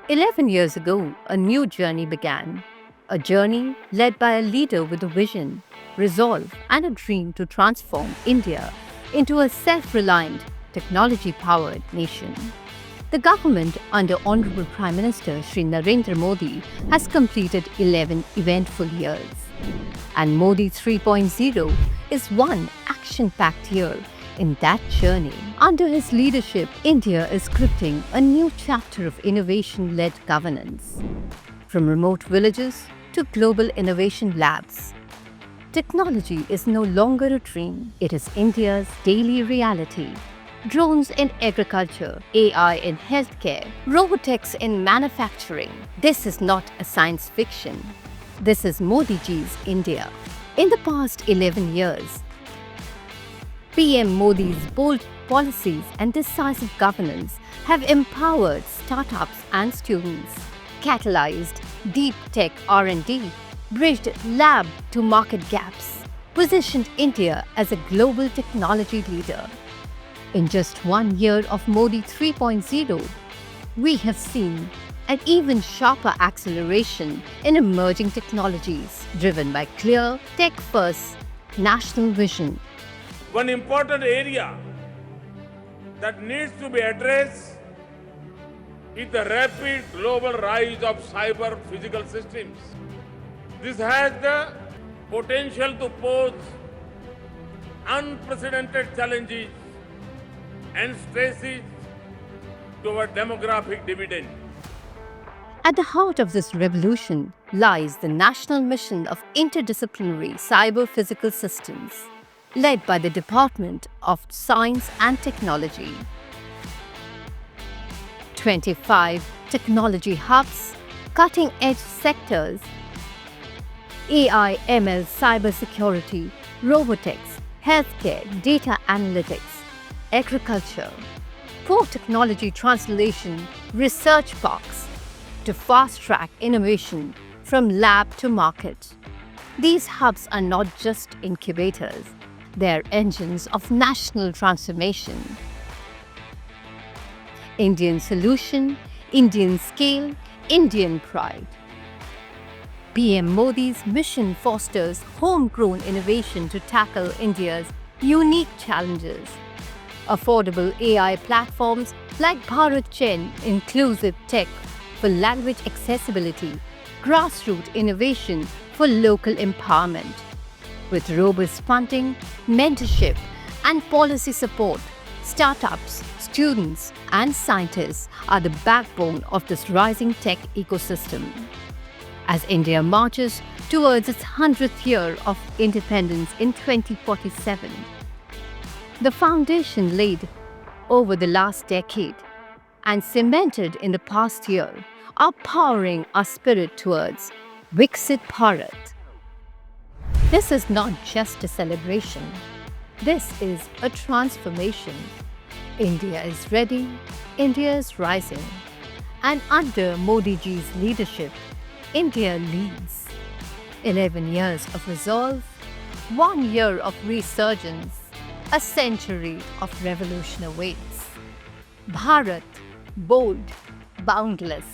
11 years ago, a new journey began. A journey led by a leader with a vision, resolve, and a dream to transform India into a self-reliant, technology-powered nation. The government under Honorable Prime Minister Shri Narendra Modi has completed 11 eventful years. And Modi 3.0 is one action-packed year in that journey. Under his leadership, India is scripting a new chapter of innovation-led governance. From remote villages to global innovation labs, technology is no longer a dream, it is India's daily reality. Drones in agriculture, AI in healthcare, robotics in manufacturing. This is not a science fiction. This is Modi ji's India. In the past 11 years, PM Modi's bold policies and decisive governance have empowered startups and students, catalyzed deep tech R&D, bridged lab-to-market gaps, positioned India as a global technology leader. In just 1 year of Modi 3.0, we have seen an even sharper acceleration in emerging technologies driven by clear, tech-first national vision. One important area that needs to be addressed is the rapid global rise of cyber physical systems. This has the potential to pose unprecedented challenges and stresses to our demographic dividend. At the heart of this revolution lies the national mission of interdisciplinary cyber-physical systems, led by the Department of Science and Technology. 25 technology hubs, cutting-edge sectors, AI, ML, cybersecurity, robotics, healthcare, data analytics, agriculture, for technology translation, research parks, to fast-track innovation from lab to market. These hubs are not just incubators, they are engines of national transformation. Indian solution, Indian scale, Indian pride. PM Modi's mission fosters homegrown innovation to tackle India's unique challenges. Affordable AI platforms like Bharat Chain, inclusive tech for language accessibility, grassroots innovation for local empowerment. With robust funding, mentorship, and policy support, startups, students, and scientists are the backbone of this rising tech ecosystem. As India marches towards its 100th year of independence in 2047, the foundation laid over the last decade and cemented in the past year are powering our spirit towards Viksit Bharat. This is not just a celebration. This is a transformation. India is ready, India is rising. And under Modi ji's leadership, India leads. 11 years of resolve, 1 year of resurgence, a century of revolution awaits. Bharat, bold, boundless.